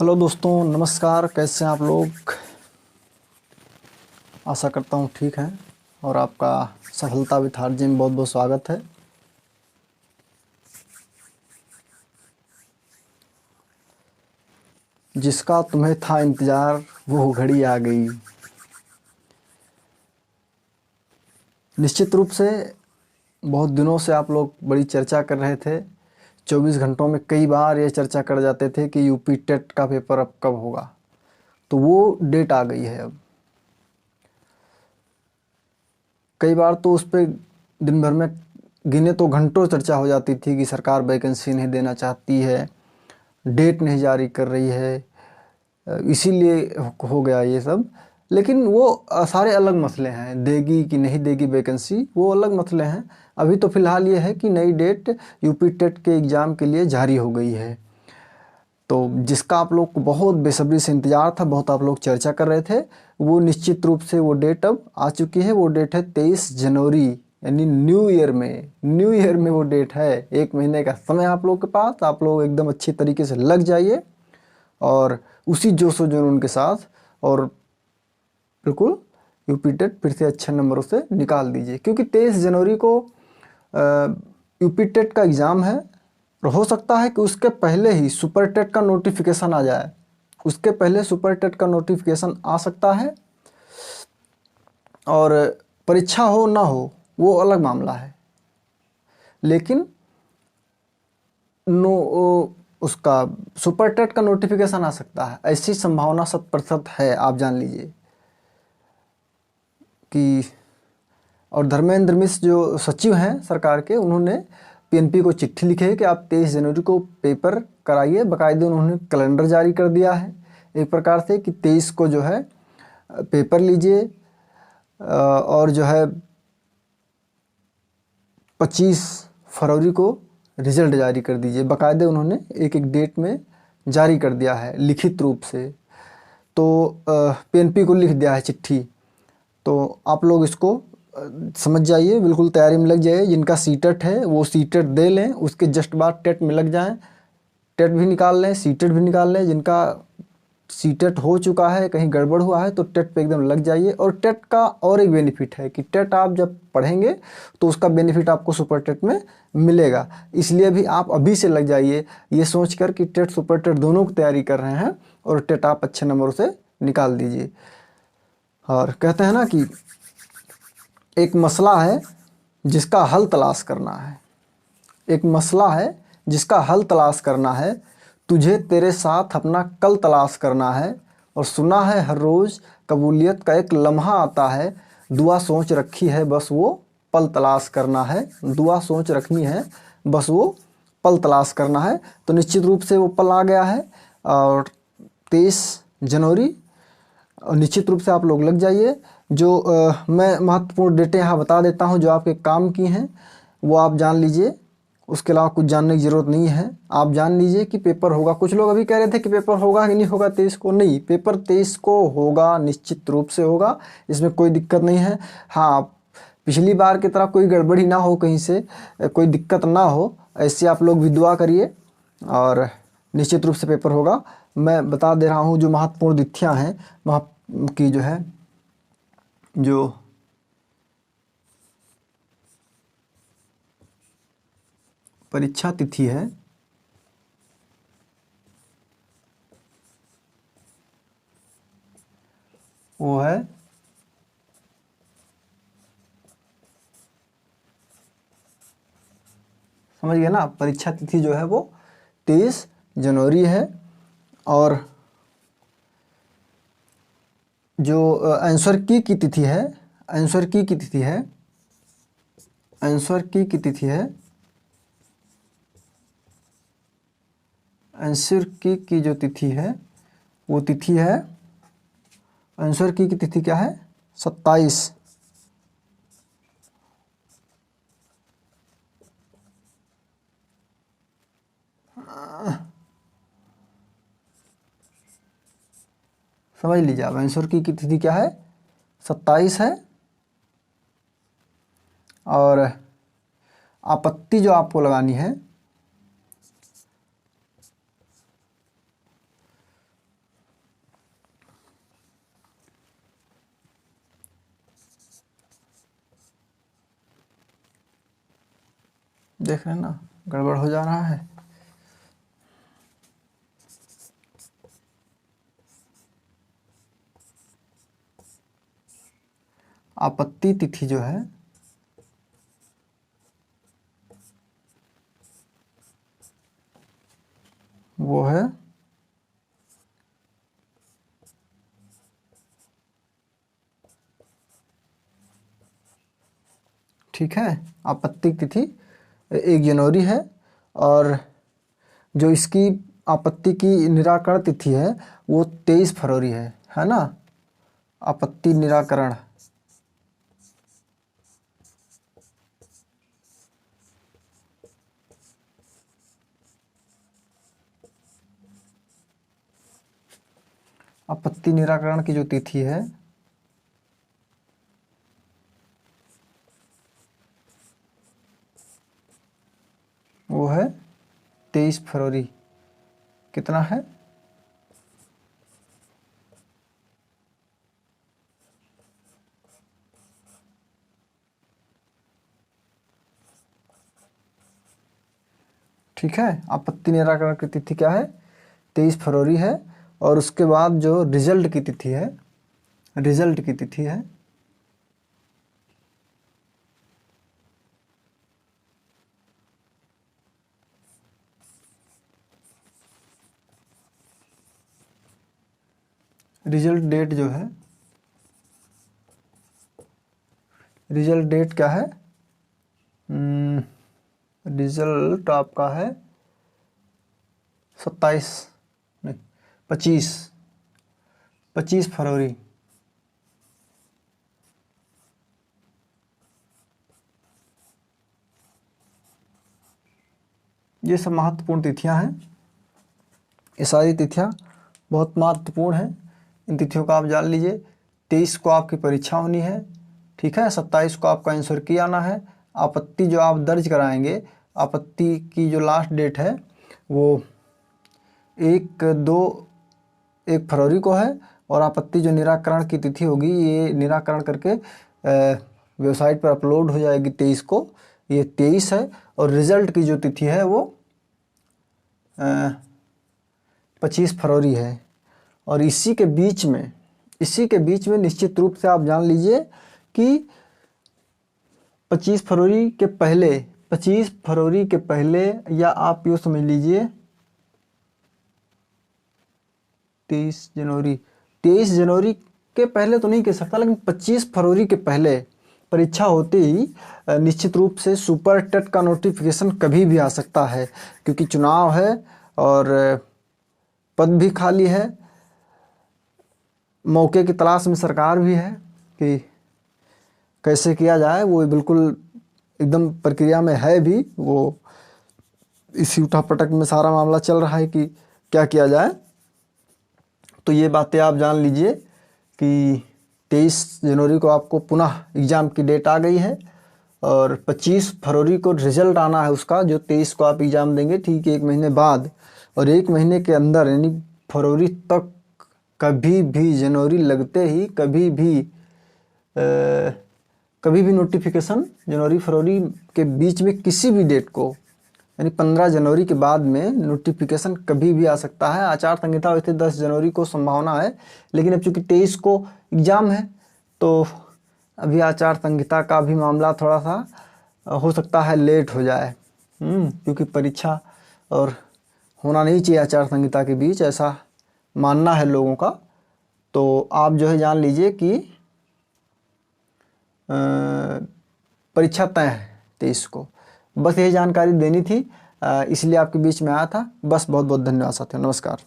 Hello दोस्तों, नमस्कार। कैसे हैं आप लोग? आशा करता हूँ ठीक हैं और आपका सफलता विथ हार्जिन में बहुत बहुत स्वागत है। जिसका तुम्हें था इंतज़ार वो घड़ी आ गई। निश्चित रूप से बहुत दिनों से आप लोग बड़ी चर्चा कर रहे थे। 24 घंटों में कई बार ये चर्चा कर जाते थे कि यूपी टेट का पेपर अब कब होगा, तो वो डेट आ गई है अब। कई बार तो उस पर दिन भर में गिने तो घंटों चर्चा हो जाती थी कि सरकार वैकेंसी नहीं देना चाहती है, डेट नहीं जारी कर रही है, इसीलिए हो गया ये सब। लेकिन वो सारे अलग मसले हैं, देगी कि नहीं देगी वैकेंसी, वो अलग मसले हैं। अभी तो फ़िलहाल ये है कि नई डेट यूपी टेट के एग्ज़ाम के लिए जारी हो गई है, तो जिसका आप लोग को बहुत बेसब्री से इंतज़ार था, बहुत आप लोग चर्चा कर रहे थे, वो निश्चित रूप से वो डेट अब आ चुकी है। वो डेट है 23 जनवरी, यानी न्यू ईयर में वो डेट है। 1 महीने का समय आप लोग के पास, आप लोग एकदम अच्छी तरीके से लग जाइए और उसी जोशो जुनून के साथ और बिल्कुल यूपी टेट फिर से अच्छे नंबरों से निकाल दीजिए, क्योंकि 23 जनवरी को यूपी टेट का एग्ज़ाम है। और हो सकता है कि उसके पहले ही सुपर टेट का नोटिफिकेशन आ जाए, उसके पहले सुपर टेट का नोटिफिकेशन आ सकता है। और परीक्षा हो ना हो वो अलग मामला है, लेकिन उसका सुपर टेट का नोटिफिकेशन आ सकता है, ऐसी संभावना 100% है, आप जान लीजिए। कि और धर्मेंद्र मिश्र जो सचिव हैं सरकार के, उन्होंने पीएनपी को चिट्ठी लिखी है कि आप 23 जनवरी को पेपर कराइए। बाकायदे उन्होंने कैलेंडर जारी कर दिया है एक प्रकार से कि 23 को जो है पेपर लीजिए और जो है 25 फरवरी को रिजल्ट जारी कर दीजिए। बाकायदे उन्होंने एक एक डेट में जारी कर दिया है लिखित रूप से, तो पीएनपी को लिख दिया है चिट्ठी। तो आप लोग इसको समझ जाइए, बिल्कुल तैयारी में लग जाइए। जिनका सीटेट है वो सीटेट दे लें, उसके जस्ट बाद टेट में लग जाएं, टेट भी निकाल लें, सीटेट भी निकाल लें। जिनका सीटेट हो चुका है, कहीं गड़बड़ हुआ है, तो टेट पे एकदम लग जाइए। और टेट का और एक बेनिफिट है कि टेट आप जब पढ़ेंगे तो उसका बेनिफिट आपको सुपर टेट में मिलेगा। इसलिए भी आप अभी से लग जाइए, ये सोच कर कि टेट सुपर टेट दोनों की तैयारी कर रहे हैं और टेट आप अच्छे नंबरों से निकाल दीजिए। और कहते हैं ना कि एक मसला है जिसका हल तलाश करना है, एक मसला है जिसका हल तलाश करना है, तुझे तेरे साथ अपना कल तलाश करना है। और सुना है हर रोज़ कबूलियत का एक लम्हा आता है, दुआ सोच रखी है बस वो पल तलाश करना है, दुआ सोच रखनी है बस वो पल तलाश करना है। तो निश्चित रूप से वो पल आ गया है और 23 जनवरी, और निश्चित रूप से आप लोग लग जाइए। जो मैं महत्वपूर्ण डेटें यहाँ बता देता हूँ जो आपके काम की हैं, वो आप जान लीजिए। उसके अलावा कुछ जानने की ज़रूरत नहीं है। आप जान लीजिए कि पेपर होगा। कुछ लोग अभी कह रहे थे कि पेपर होगा कि नहीं होगा 23 को। नहीं, पेपर 23 को होगा, निश्चित रूप से होगा, इसमें कोई दिक्कत नहीं है। हाँ, पिछली बार की तरह कोई गड़बड़ी ना हो, कहीं से कोई दिक्कत ना हो, ऐसे आप लोग भी दुआ करिए और निश्चित रूप से पेपर होगा। मैं बता दे रहा हूँ जो महत्वपूर्ण तिथियाँ हैं वहाँ की, जो है जो परीक्षा तिथि है वो है समझ गए ना। परीक्षा तिथि जो है वो 23 जनवरी है। और जो आंसर की तिथि है, आंसर की तिथि है, आंसर की तिथि है, आंसर की जो तिथि है वो तिथि है, आंसर की तिथि क्या है? 27। समझ लीजिए आप, आंसर की तिथि क्या है? 27 है। और आपत्ति जो आपको लगानी है, देख रहे हैं ना, गड़बड़ हो जा रहा है। आपत्ति तिथि जो है वो है ठीक है, आपत्ति तिथि 1 जनवरी है, और जो इसकी आपत्ति की निराकरण तिथि है वो 23 फरवरी है ना। आपत्ति निराकरण आपत्ति निराकरण की जो तिथि है वो है 23 फरवरी। कितना है? ठीक है, आपत्ति निराकरण की तिथि क्या है? 23 फरवरी है। और उसके बाद जो रिजल्ट की तिथि है, रिजल्ट की तिथि है रिजल्ट डेट जो है, रिजल्ट डेट क्या है? रिजल्ट आपका है 27 नहीं 25 फरवरी। ये सब महत्वपूर्ण तिथियां हैं। ये सारी तिथियां बहुत महत्वपूर्ण हैं। इन तिथियों का आप जान लीजिए। 23 को आपकी परीक्षा होनी है, ठीक है। 27 को आपका आंसर की आना है। आपत्ति जो आप दर्ज कराएंगे, आपत्ति की जो लास्ट डेट है वो 1 फरवरी को है। और आपत्ति जो निराकरण की तिथि होगी, ये निराकरण करके वेबसाइट पर अपलोड हो जाएगी 23 को। ये 23 है। और रिजल्ट की जो तिथि है वो 25 फरवरी है। और इसी के बीच में निश्चित रूप से आप जान लीजिए कि 25 फरवरी के पहले या आप यूँ समझ लीजिए 23 जनवरी के पहले तो नहीं कह सकता, लेकिन 25 फरवरी के पहले परीक्षा होते ही निश्चित रूप से सुपर टेट का नोटिफिकेशन कभी भी आ सकता है, क्योंकि चुनाव है और पद भी खाली है। मौके की तलाश में सरकार भी है कि कैसे किया जाए। वो बिल्कुल एकदम प्रक्रिया में है भी। वो इसी उठापटक में सारा मामला चल रहा है कि क्या किया जाए। तो ये बातें आप जान लीजिए कि 23 जनवरी को आपको पुनः एग्ज़ाम की डेट आ गई है। और 25 फरवरी को रिजल्ट आना है उसका, जो 23 को आप एग्ज़ाम देंगे, ठीक 1 महीने बाद। और 1 महीने के अंदर यानी फरवरी तक कभी भी, जनवरी लगते ही कभी भी नोटिफिकेशन जनवरी फरवरी के बीच में किसी भी डेट को, यानी 15 जनवरी के बाद में नोटिफिकेशन कभी भी आ सकता है। आचार संहिता वैसे 10 जनवरी को संभावना है, लेकिन अब चूँकि 23 को एग्ज़ाम है तो अभी आचार संहिता का भी मामला थोड़ा सा हो सकता है लेट हो जाए, क्योंकि परीक्षा और होना नहीं चाहिए आचार संहिता के बीच, ऐसा मानना है लोगों का। तो आप जो है जान लीजिए कि परीक्षा तय है 23 को। बस यही जानकारी देनी थी, इसलिए आपके बीच में आया था। बस बहुत बहुत धन्यवाद साथियों, नमस्कार।